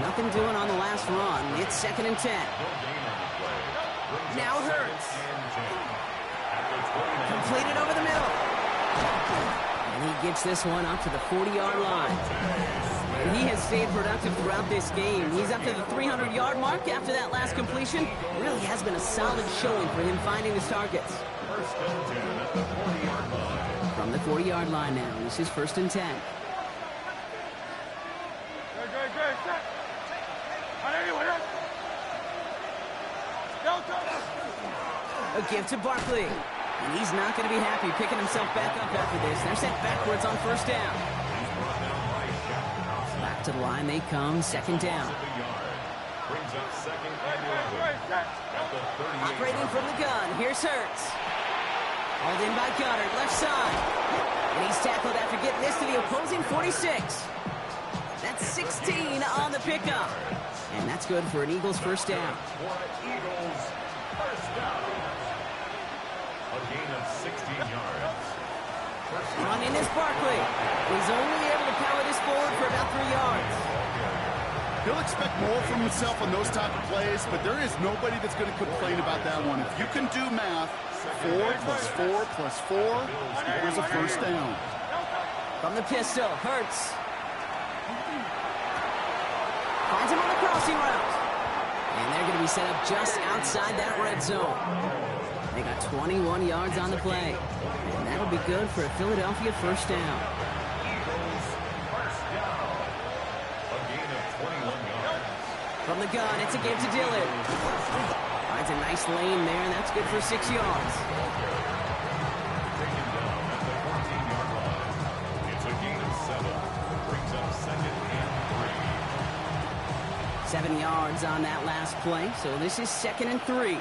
Nothing doing on the last run. It's 2nd and 10. Now Hurts. Completed over the middle. And he gets this one up to the 40-yard line. And he has stayed productive throughout this game. He's up to the 300-yard mark after that last completion. It really has been a solid showing for him finding his targets. From the 40-yard line now, this is 1st and 10. A give to Barkley. And he's not going to be happy picking himself back up after this. They're sent backwards on 1st down. Back to the line they come, 2nd down. Operating from the gun, here's Hurts. Hauled in by Goddard, left side. And he's tackled after getting this to the opposing 46. That's 16 on the pickup. And that's good for an Eagles 1st down. A gain of 16 yards. Running is Barkley. He's only able to power this forward for about 3 yards. He'll expect more from himself on those type of plays, but there is nobody that's going to complain about that one. If you can do math, 4 plus 4 plus 4 equals a 1st down. From the pistol, Hurts. Finds him on the crossing route. And they're going to be set up just outside that red zone. They got 21 yards on the play. And that'll be good for a Philadelphia 1st down. From the gun, it's a give to Dillon. Finds a nice lane there, and that's good for 6 yards. It's a gain of 7. Brings up 2nd and 3. 7 yards on that last play, so this is 2nd and 3.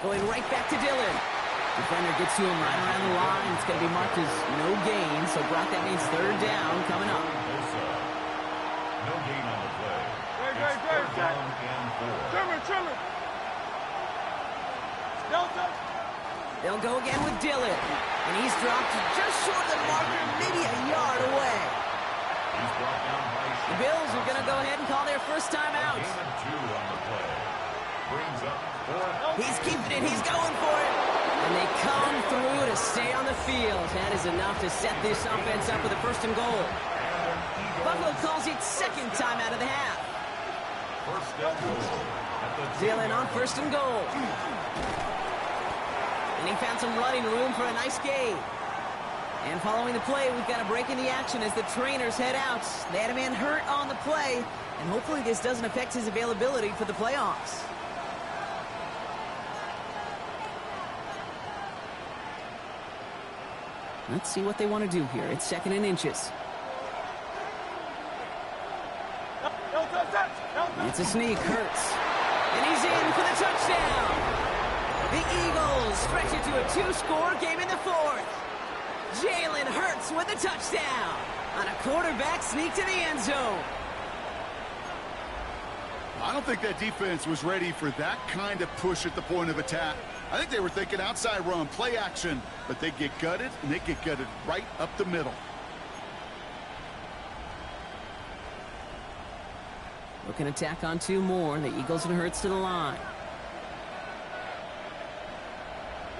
Going right back to Dillon. Defender gets to him right around the line. It's going to be marked as no gain, so Brock, that means 3rd down coming up. No gain on the play. It's 3rd down and 4. They'll go again with Dillon. And he's dropped just short of the marker, maybe a yard away. He's brought down by The Bills are going to go ahead and call their first time out. Gain of 2 on the play. Brings up 4th. He's keeping it. He's going for it. And they come through to stay on the field. That is enough to set this offense up with a 1st and goal. Buffalo calls it 2nd time out of the half. 1st and goal. Dillon on 1st and goal. And he found some running room for a nice gain. And following the play, we've got a break in the action as the trainers head out. They had a man hurt on the play, and hopefully this doesn't affect his availability for the playoffs. Let's see what they want to do here. It's 2nd and inches. It's a sneak, Hurts. And he's in for the touchdown. The Eagles stretch it to a 2-score game in the 4th. Jalen Hurts with a touchdown on a quarterback sneak to the end zone. I don't think that defense was ready for that kind of push at the point of attack. I think they were thinking outside run, play action, but they get gutted, and they get gutted right up the middle. Looking to tack on 2 more. The Eagles and Hurts to the line.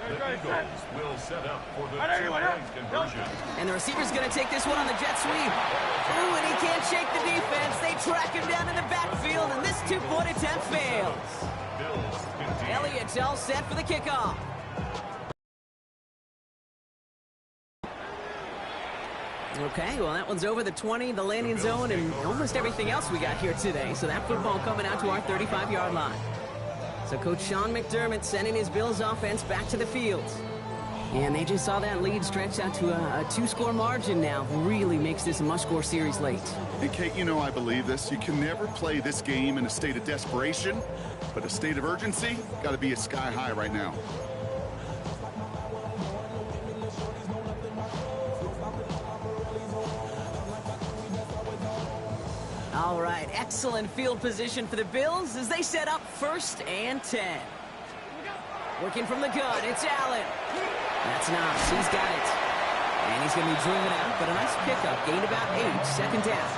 The Eagles will set up for the 2-point conversion. And the receiver's going to take this one on the jet sweep. Ooh, and he can't shake the defense. They track him down in the backfield, and this 2-point attempt fails. Bills continue. Elliott's all set for the kickoff. Okay, well, that one's over the 20, the landing zone, and almost everything else we got here today. So that football coming out to our 35-yard line. So Coach Sean McDermott sending his Bills offense back to the field. And they just saw that lead stretch out to a 2-score margin now. Really makes this a must-score series late. And Kate, you know I believe this. You can never play this game in a state of desperation, but a state of urgency got to be sky high right now. All right, excellent field position for the Bills as they set up 1st and 10. Working from the gun, it's Allen. That's Knox, he's got it. And he's going to be driven out, but a nice pickup, gained about 8, 2nd down.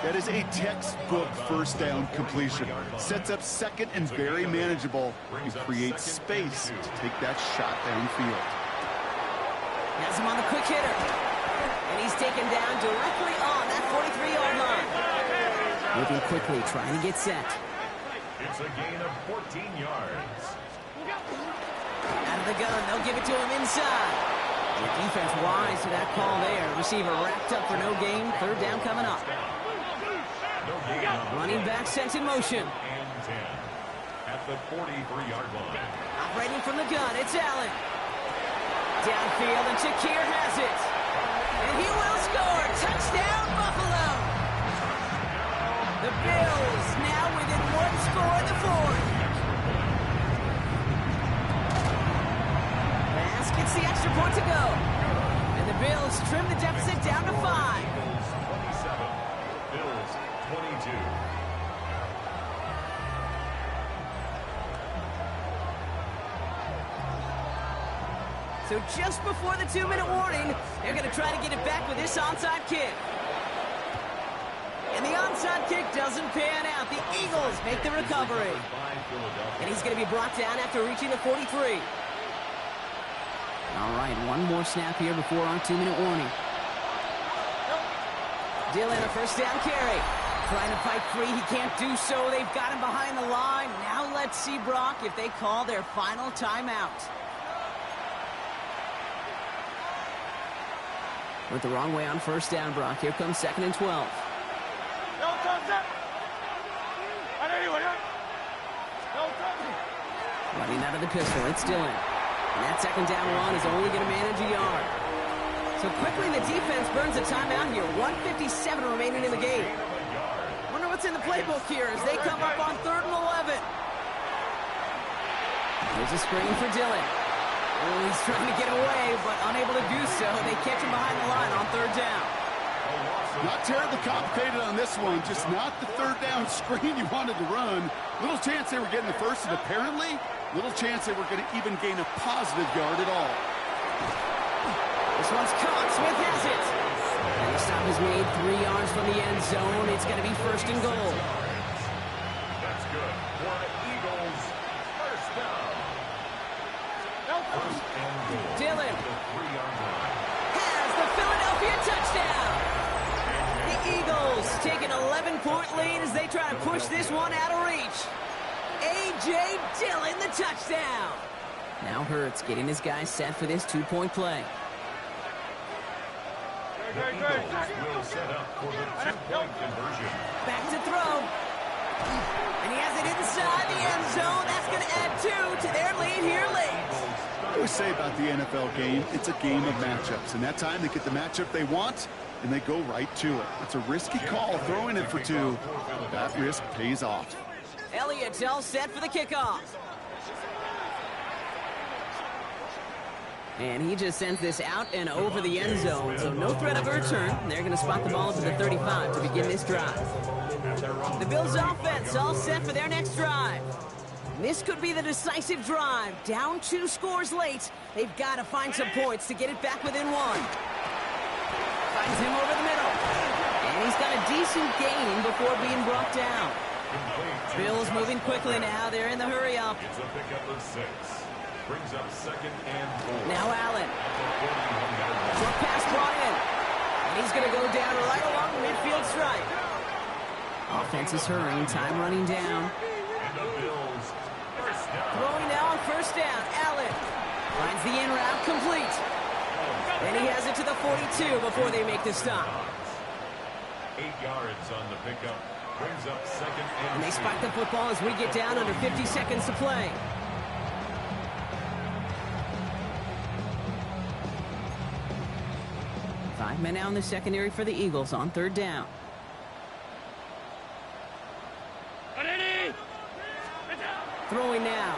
That is a textbook 1st down completion. Sets up 2nd and very manageable. It creates space to take that shot downfield. Has him on the quick hitter. And he's taken down directly on that 43-yard line. Moving quickly, trying to get set. It's a gain of 14 yards. Out of the gun, they'll give it to him inside. The defense wise to that call there. Receiver wrapped up for no gain. 3rd down coming up. Running back sent in motion. And 10 at the 43-yard line. Operating from the gun, it's Allen. Downfield, and Shakir has it. And he will score. Touchdown, Buffalo. The Bills now within 1 score in the 4th. Bass gets the extra point to go. And the Bills trim the deficit down to 5. Bills 27, Bills 22. So just before the 2-minute warning, they're going to try to get it back with this onside kick. And the onside kick doesn't pan out. The Eagles make the recovery. And he's going to be brought down after reaching the 43. All right, one more snap here before our 2-minute warning. Dillon, a 1st down carry. Trying to fight free, he can't do so. They've got him behind the line. Now let's see, Brock, if they call their final timeout. Went the wrong way on 1st down, Brock. Here comes 2nd and 12. Running out of the pistol, it's Dillon. And that 2nd down run is only going to manage a yard. So quickly the defense burns a timeout here. 1:57 remaining in the game. Wonder what's in the playbook here as they come up on 3rd and 11. There's a screen for Dillon. Oh, he's trying to get away, but unable to do so. They catch him behind the line on 3rd down. Not terribly complicated on this one, just not the 3rd down screen you wanted to run. Little chance they were getting the 1st, and apparently, little chance they were going to even gain a positive yard at all. This one's caught. Smith has it. And the stop is made 3 yards from the end zone. It's going to be first and goal. That's good for the Eagles. First down. First and goal. Dillon The 3-yard line. has the Philadelphia touchdown. The Eagles take an 11-point lead as they try to push this one out of reach. A.J. Dillon, the touchdown. Now Hurts getting his guys set for this 2-point play. The Eagles will set up for the 2-point conversion. Back to throw. And he has it inside the end zone. That's going to add 2 to their lead here late. I always say about the NFL game, it's a game of matchups. And that time they get the matchup they want, and they go right to it. It's a risky call throwing it for 2. That risk pays off. Elliott's all set for the kickoff. And he just sends this out and over the end zone, so no threat of a return. They're going to spot the ball to the 35 to begin this drive. The Bills offense all set for their next drive. This could be the decisive drive. Down 2 scores late. They've got to find some points to get it back within 1. Finds him over the middle. And he's got a decent gain before being brought down. Bills moving quickly now. They're in the hurry-up. It's a pickup of 6. Brings up second and 4. Now Allen. Short pass brought in. And he's going to go down right along the midfield stripe. Offense is hurrying. Time running down. And the Bills first down. Throwing now on first down. Allen finds the in route complete. And he has it to the 42 before they make the stop. 8 yards on the pickup. Brings up second and And they 2. spike the football as we get down under 50 seconds to play. Five men out in the secondary for the Eagles on third down. Throwing now.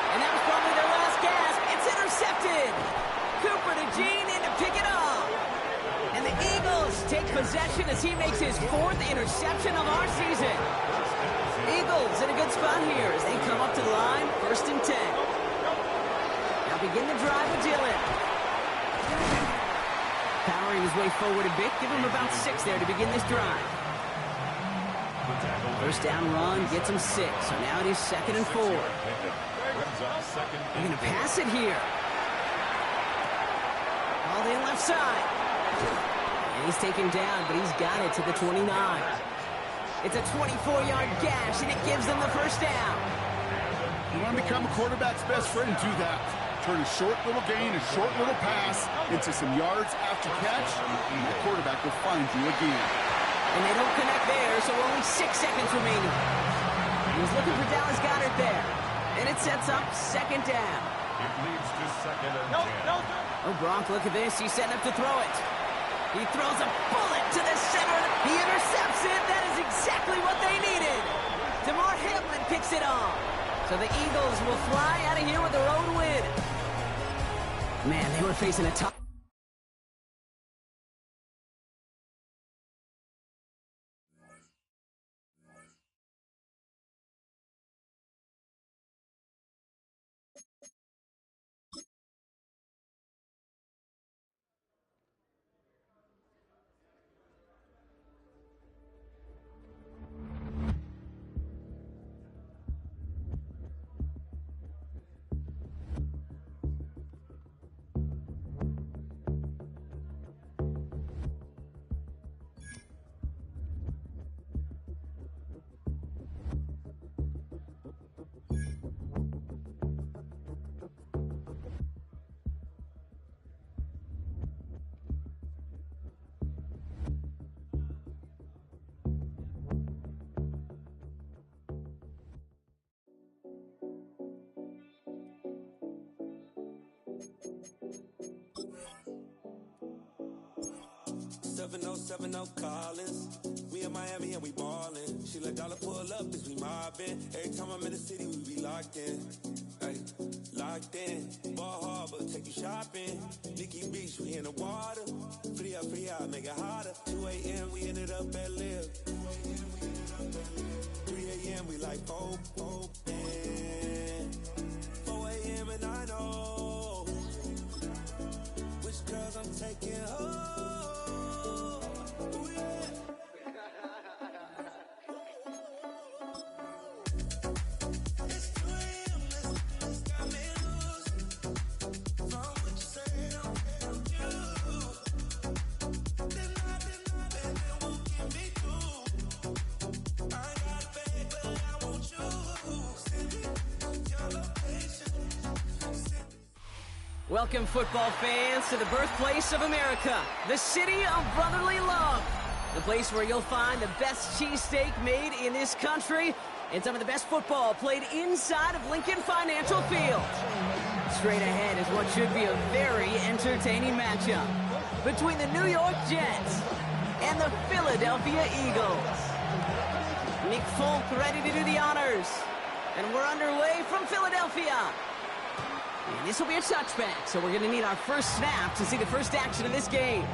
And that was probably their last gasp. It's intercepted. Cooper to Jean in to pick it up. And the Eagles take possession as he makes his 4th interception of our season. Eagles in a good spot here as they come up to the line, first and 10. Now begin the drive with Dillon. Powering his way forward a bit, give him about 6 there to begin this drive. First down run gets him 6, so now it is second and 4. They're going to pass it here. All in left side. And he's taken down, but he's got it to the 29. It's a 24-yard gash, and it gives them the first down. You want to become a quarterback's best friend, do that. Turn a short little gain, a short little pass into some yards after catch, and the quarterback will find you again. And they don't connect there, so only 6 seconds remaining. He's looking for Dallas Goedert there. And it sets up second down. It leads to second and 10. Oh, Gronk, look at this. He's setting up to throw it. He throws a bullet to the center. He intercepts it. That is exactly what they needed. DeMar Hamlin picks it off. So the Eagles will fly out of here with their own win. Man, they were facing a tough... Collins. We in Miami and we ballin'. She let dollar pull up as we mobbin'. Every time I'm in the city, we be locked in. Ay, locked in. Ball Harbor, take you shopping. Nikki Beach, we in the water. Free up, make it hotter. 2 a.m., we ended up at Live. 3 a.m., we like Pope. 4 a.m. and I know which girl Welcome, football fans, to the birthplace of America, the city of brotherly love. The place where you'll find the best cheesesteak made in this country and some of the best football played inside of Lincoln Financial Field. Straight ahead is what should be a very entertaining matchup between the New York Jets and the Philadelphia Eagles. Nick Folk ready to do the honors. And we're underway from Philadelphia. And this will be a touchback, so we're going to need our first snap to see the first action of this game.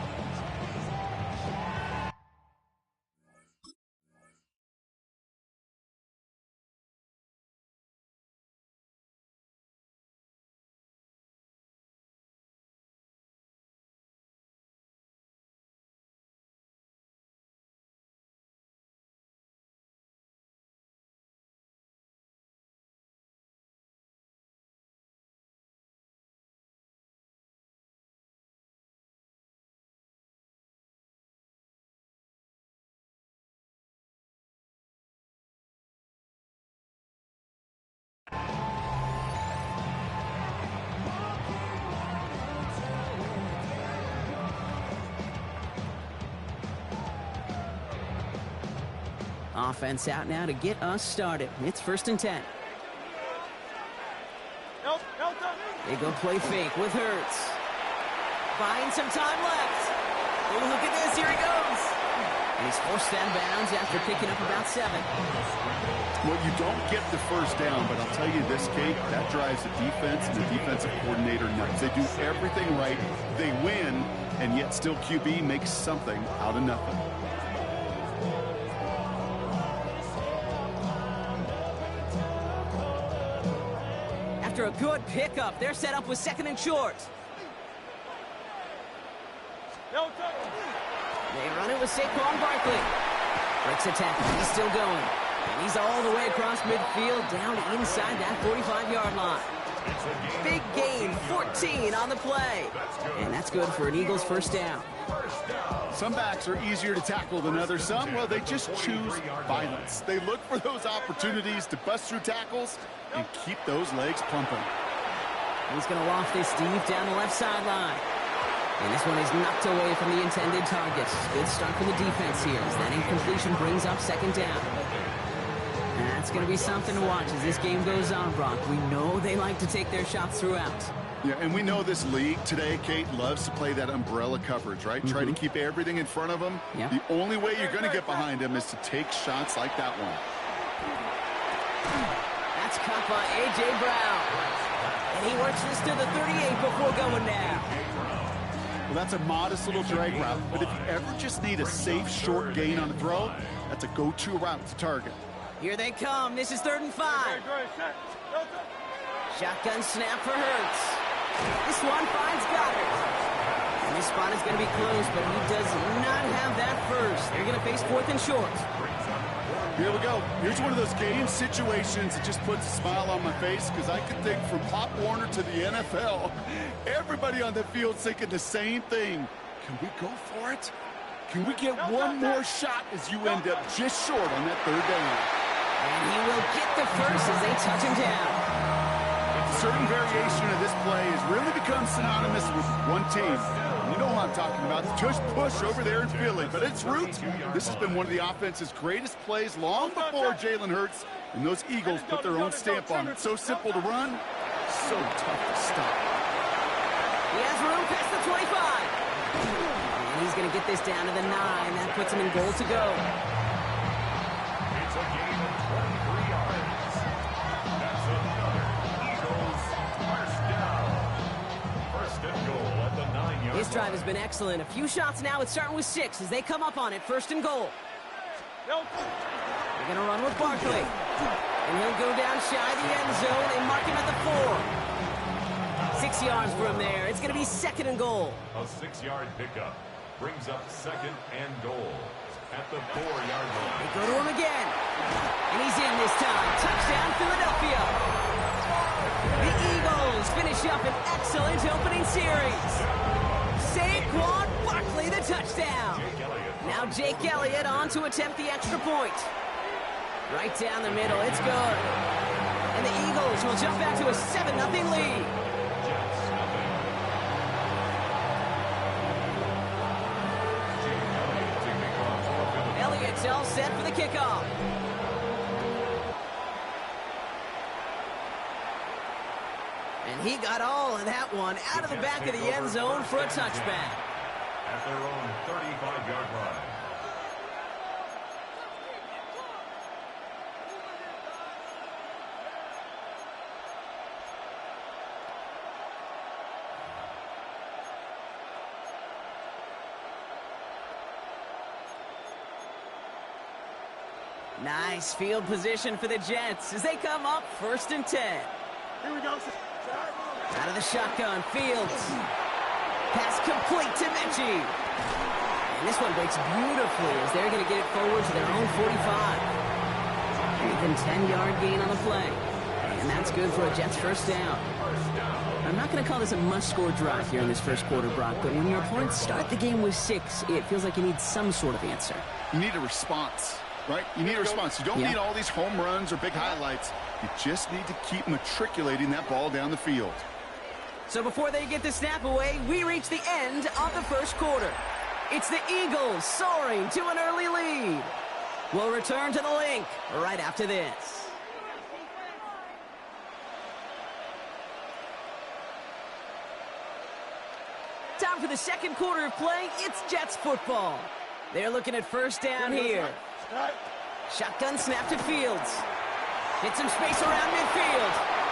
Offense out now to get us started. It's 1st and 10. They go play fake with Hurts. Buying some time left. Oh, look at this. Here he goes. And he's forced out of bounds after picking up about 7. Well, you don't get the first down, but I'll tell you this, Kate, that drives the defense and the defensive coordinator nuts. They do everything right. They win, and yet still QB makes something out of nothing. After a good pickup, they're set up with 2nd and short. They run it with Saquon Barkley. Breaks a tackle. He's still going. And he's all the way across midfield, down inside that 45-yard line. Big gain, 14 on the play. And that's good for an Eagles first down. Some backs are easier to tackle than others. Some, well, they just choose violence. They look for those opportunities to bust through tackles and keep those legs pumping. He's going to loft this deep down the left sideline. And this one is knocked away from the intended target. Good start for the defense here as that incompletion brings up 2nd down. And that's going to be something to watch as this game goes on, Brock. We know they like to take their shots throughout. Yeah, and we know this league today, Kate, loves to play that umbrella coverage, right? Try to keep everything in front of them. Yep. The only way you're going to get behind them is to take shots like that one. That's caught by A.J. Brown. And he works this to the 38 before going down. Well, that's a modest little drag route, but if you ever just need a safe, short gain on a throw, that's a go-to route to target. Here they come. This is 3rd and 5. Shotgun snap for Hurts. This one finds Goddard. And this spot is going to be close, but he does not have that first. They're going to face 4th and short. Here we go. Here's one of those game situations that just puts a smile on my face because I can think from Pop Warner to the NFL. Everybody on the field thinking the same thing. Can we go for it? Can we get one more shot as you end up just short on that 3rd down? And he will get the first as they touch him down. A certain variation of this play has really become synonymous with one team. You know what I'm talking about. Just push over there in Philly. But its roots, this has been one of the offense's greatest plays long before Jalen Hurts and those Eagles put their own stamp on it. So simple to run, so tough to stop. He has room past the 25. And he's going to get this down to the 9. That puts him in goal to go. It's a gain of 23 yards. That's another Eagles first down. 1st and goal at the 9-yard This drive has been excellent. A few shots now. It's starting with 6 as they come up on it. 1st and goal. They're going to run with Barkley. And he'll go down shy of the end zone and mark him at the 4. 6 yards from there. It's going to be 2nd and goal. A 6-yard pickup brings up 2nd and goal at the 4-yard line. They go to him again. And he's in this time. Touchdown, Philadelphia. The Eagles finish up an excellent opening series. Saquon Barkley, the touchdown. Now Jake Elliott on to attempt the extra point. Right down the middle. It's good. And the Eagles will jump back to a 7-0 lead. himself set for the kickoff. And he got all of that one out of the back of the end zone for a touchback. At their own 35-yard line. Nice field position for the Jets as they come up 1st and 10. Here we go. Out of the shotgun, Fields. Pass complete to Mechie. And this one breaks beautifully as they're going to get it forward to their own 45. Even 10-yard gain on the play. And that's good for a Jets first down. I'm not going to call this a must-score drive here in this first quarter, Brock, but when your opponents start the game with 6, it feels like you need some sort of answer. You need a response, right? You need a response. You don't need all these home runs or big highlights. You just need to keep matriculating that ball down the field. So before they get the snap away, we reach the end of the first quarter. It's the Eagles soaring to an early lead. We'll return to the link right after this. Time for the second quarter of play. It's Jets football. They're looking at first down here. Shotgun snap to Fields. Hit some space around midfield.